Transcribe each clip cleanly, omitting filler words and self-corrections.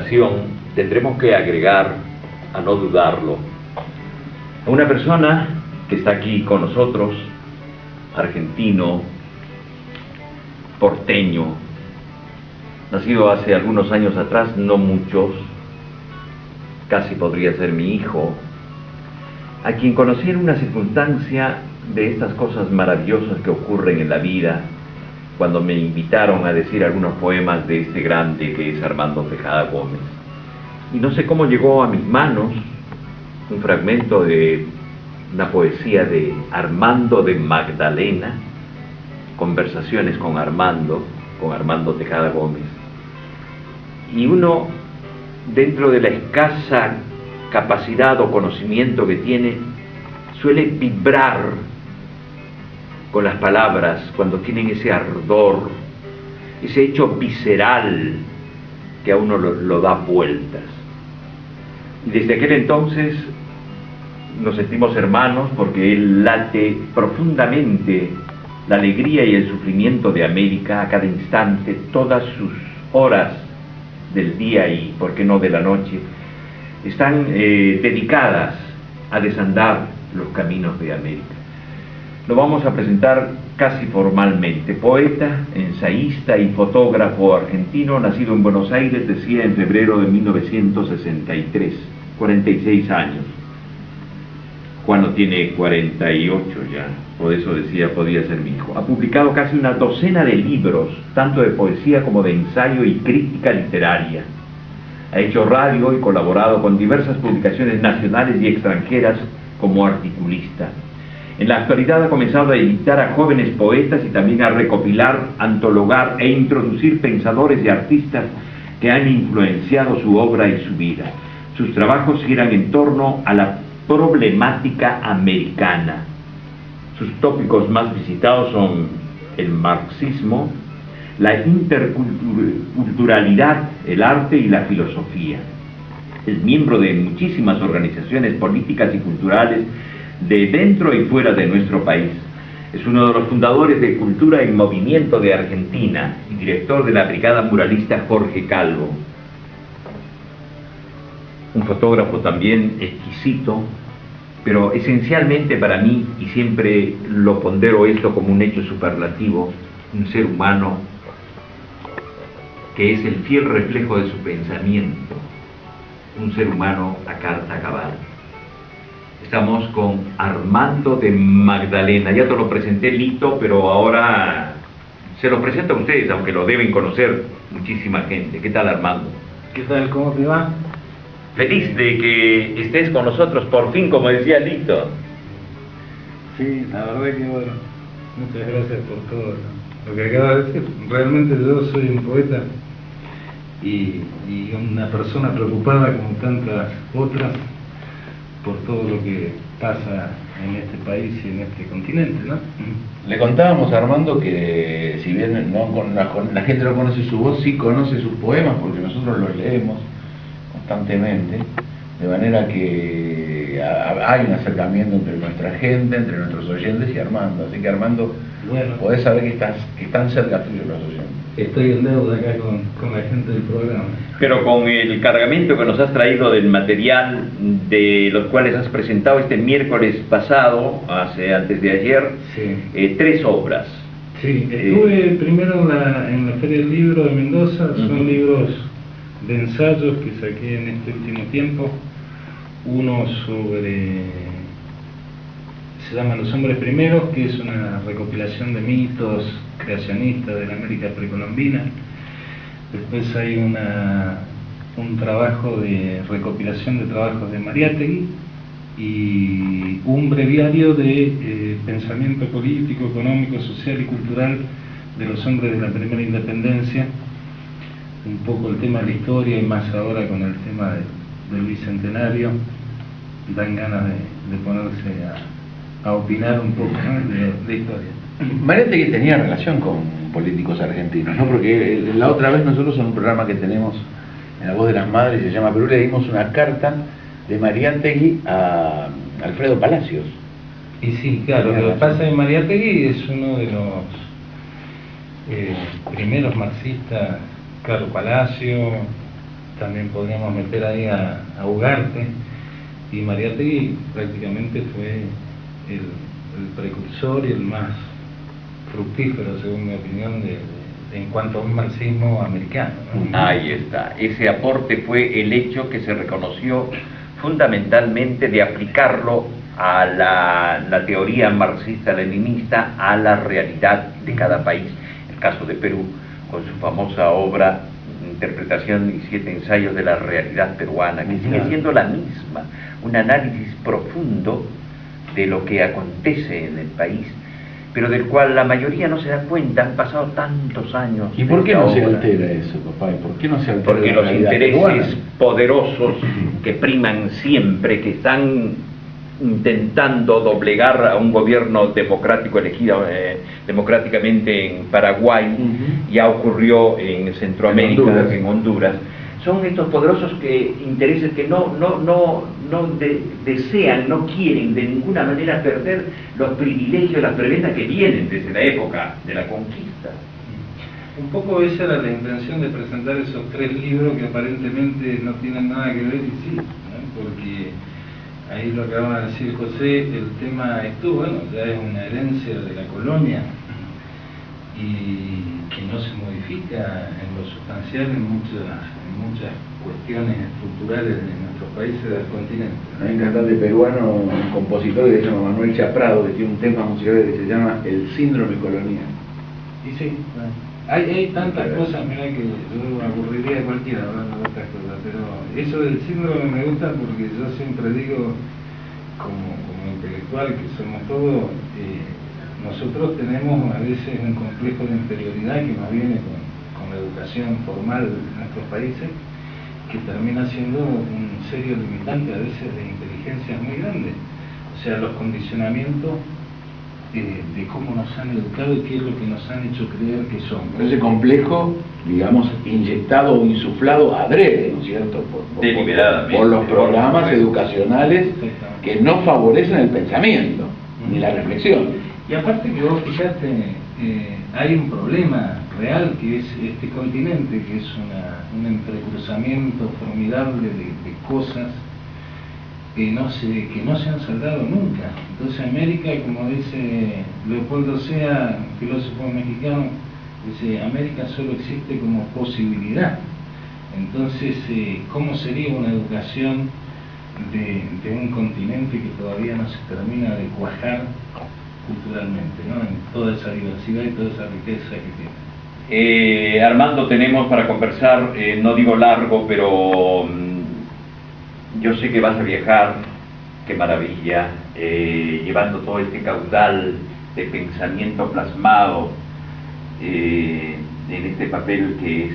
ocasión tendremos que agregar, a no dudarlo, a una persona que está aquí con nosotros, argentino, porteño, nacido hace algunos años atrás, no muchos, casi podría ser mi hijo, a quien conocí en una circunstancia de estas cosas maravillosas que ocurren en la vida, cuando me invitaron a decir algunos poemas de este grande que es Armando Tejada Gómez. Y no sé cómo llegó a mis manos un fragmento de una poesía de Armando de Magdalena, Conversaciones con Armando Tejada Gómez. Y uno, dentro de la escasa capacidad o conocimiento que tiene, suele vibrar con las palabras cuando tienen ese ardor, ese hecho visceral que a uno lo da vueltas. Y desde aquel entonces nos sentimos hermanos, porque él late profundamente la alegría y el sufrimiento de América a cada instante, todas sus horas del día y, por qué no, de la noche, están dedicadas a desandar los caminos de América. Lo vamos a presentar casi formalmente. Poeta, ensayista y fotógrafo argentino, nacido en Buenos Aires, decía, en febrero de 1963, 46 años. Juan no tiene 48 ya, por eso decía, podía ser mi hijo. Ha publicado casi una docena de libros, tanto de poesía como de ensayo y crítica literaria. Ha hecho radio y colaborado con diversas publicaciones nacionales y extranjeras como articulista. En la actualidad ha comenzado a editar a jóvenes poetas y también a recopilar, antologar e introducir pensadores y artistas que han influenciado su obra y su vida. Sus trabajos giran en torno a la problemática americana. Sus tópicos más visitados son el marxismo, la interculturalidad, el arte y la filosofía. Es miembro de muchísimas organizaciones políticas y culturales de dentro y fuera de nuestro país. Es uno de los fundadores de Cultura en Movimiento de Argentina y director de la Brigada Muralista Jorge Calvo. Un fotógrafo también exquisito, pero esencialmente para mí, y siempre lo pondero esto como un hecho superlativo, un ser humano que es el fiel reflejo de su pensamiento, un ser humano a carta cabal. Estamos con Armando de Magdalena. Ya te lo presenté, Lito, pero ahora se lo presento a ustedes, aunque lo deben conocer muchísima gente. ¿Qué tal, Armando? ¿Qué tal? ¿Cómo te va? Feliz de que estés con nosotros por fin, como decía Lito. Sí, la verdad que bueno, muchas gracias por todo lo que acabas de decir. Realmente yo soy un poeta y una persona preocupada como tantas otras por todo lo que pasa en este país y en este continente, ¿no? Le contábamos a Armando que, si bien la gente no conoce su voz, sí conoce sus poemas, porque nosotros los leemos constantemente, de manera que hay un acercamiento entre nuestra gente, entre nuestros oyentes y Armando. Así que, Armando, bueno, podés saber que están cerca tuyo los oyentes. Estoy en deuda acá con la gente del programa. Pero con el cargamento que nos has traído del material de los cuales has presentado este miércoles pasado, antes de ayer, sí. 3 obras. Sí, estuve primero en la Feria del Libro de Mendoza. Son libros de ensayos que saqué en este último tiempo. Uno se llama Los Hombres Primeros, que es una recopilación de mitos creacionistas de la América precolombina. Después hay un trabajo de recopilación de trabajos de Mariátegui y un breviario de pensamiento político, económico, social y cultural de los hombres de la primera independencia. Un poco el tema de la historia y más ahora con el tema del bicentenario, dan ganas de ponerse a opinar un poco, ¿no?, de historia. Mariátegui tenía relación con políticos argentinos, ¿no? Porque la otra vez nosotros, en un programa que tenemos en La Voz de las Madres, se llama Perú, le dimos una carta de Mariátegui a Alfredo Palacios. Y sí, claro, lo que pasa en Mariátegui es uno de los primeros marxistas, Carlos Palacio, también podríamos meter ahí a Ugarte, y Mariátegui prácticamente fue el precursor y el más fructífero, según mi opinión, en cuanto a un marxismo americano, ¿no? Ahí está. Ese aporte fue el hecho que se reconoció fundamentalmente de aplicarlo a la teoría marxista-leninista a la realidad de cada país. El caso de Perú, con su famosa obra Interpretación y 7 ensayos de la realidad peruana, que sigue siendo la misma, un análisis profundo de lo que acontece en el país, pero del cual la mayoría no se da cuenta. Han pasado tantos años. ¿Y por qué no se altera eso, papá? ¿Y por qué no se altera? Porque los intereses poderosos que priman siempre, que están intentando doblegar a un gobierno democrático elegido democráticamente en Paraguay, ya ocurrió en Centroamérica, en Honduras. Son estos poderosos intereses que desean, no quieren de ninguna manera perder los privilegios, las prebendas que vienen desde la época de la conquista. Un poco esa era la intención de presentar esos 3 libros que aparentemente no tienen nada que ver, y sí, ¿no? Porque ahí lo acaba de decir José, el tema esto, bueno, ya es una herencia de la colonia y que no se modifica en lo sustancial en muchas cuestiones estructurales de nuestros países del continente. Hay un cantante peruano, un compositor que se llama Manuel Chaprado, que tiene un tema musical que se llama El síndrome colonial. Y sí, bueno, hay tantas cosas, mira, que yo aburriría a cualquiera hablando de otras cosas, pero eso del síndrome me gusta porque yo siempre digo, como intelectual que somos todos, nosotros tenemos a veces un complejo de inferioridad que nos viene con la educación formal en nuestros países, que termina siendo un serio limitante a veces de inteligencias muy grandes. O sea, los condicionamientos de cómo nos han educado y qué es lo que nos han hecho creer que somos. Ese complejo, digamos, inyectado o insuflado adrede, ¿no es cierto? Deliberadamente. Por los programas educacionales que no favorecen el pensamiento ni la reflexión. Y aparte que vos fijate, hay un problema real que es este continente, que es un entrecruzamiento formidable de cosas que no se han saldado nunca. Entonces América, como dice Leopoldo Sea, filósofo mexicano, dice, América solo existe como posibilidad. Entonces, ¿cómo sería una educación de un continente que todavía no se termina de cuajar culturalmente, ¿no? En toda esa diversidad y toda esa riqueza que tiene? Armando, tenemos para conversar, no digo largo, pero yo sé que vas a viajar, qué maravilla, llevando todo este caudal de pensamiento plasmado en este papel que es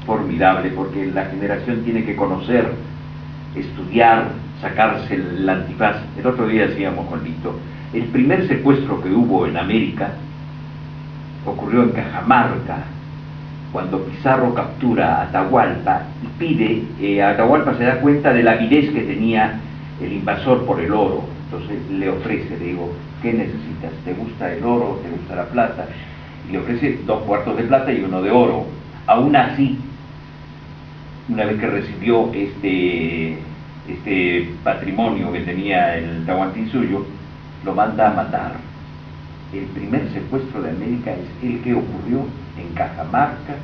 formidable, porque la generación tiene que conocer, estudiar, sacarse el antifaz. El otro día decíamos con Lito, el primer secuestro que hubo en América ocurrió en Cajamarca, cuando Pizarro captura a Atahualpa y pide, Atahualpa se da cuenta de la avidez que tenía el invasor por el oro. Entonces le ofrece, le digo, ¿qué necesitas? ¿Te gusta el oro? ¿Te gusta la plata? Y le ofrece 2 cuartos de plata y 1 de oro. Aún así, una vez que recibió este patrimonio que tenía el Tahuantinsuyo, lo manda a matar. El primer secuestro de América es el que ocurrió en Cajamarca,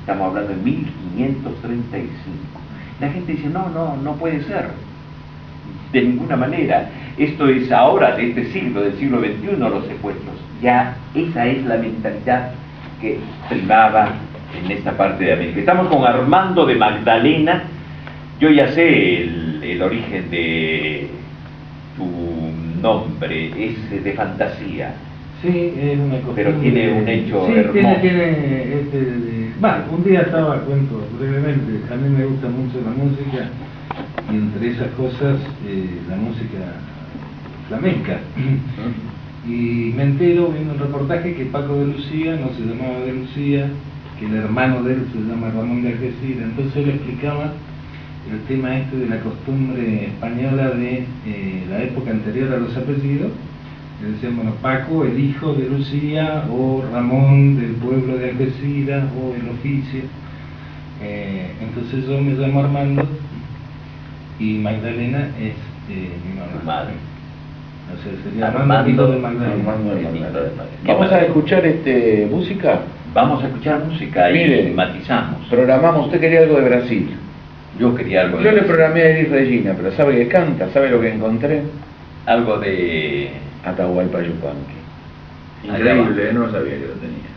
estamos hablando de 1535. La gente dice, no puede ser, de ninguna manera. Esto es ahora, de este siglo, del siglo XXI, los secuestros. Ya esa es la mentalidad que primaba en esta parte de América. Estamos con Armando de Magdalena. Yo ya sé el origen de tu nombre, es de fantasía. Sí, es una costumbre. Pero tiene un hecho hermoso. Bueno, un día cuento brevemente, a mí me gusta mucho la música, y entre esas cosas, la música flamenca. Y me entero en un reportaje que Paco de Lucía no se llamaba de Lucía, que el hermano de él se llama Ramón de Algeciras. Entonces él explicaba el tema de la costumbre española de la época anterior a los apellidos. Le decían, bueno, Paco, el hijo de Lucía, o Ramón del pueblo de Algeciras, o el oficio. Entonces yo me llamo Armando y Magdalena es mi mamá. Tu madre. O sea, sería Armando, hijo de Magdalena. Armando de El Magdalena. hijo de Magdalena. Vamos a escuchar música. Vamos a escuchar música y Mire, matizamos. Programamos, usted quería algo de Brasil. Yo quería algo Yo de le programé a Elis Regina, pero ¿sabe que canta? ¿Sabe lo que encontré? algo de Atahualpa Yupanqui. Allá va. Increíble, no sabía que lo tenía.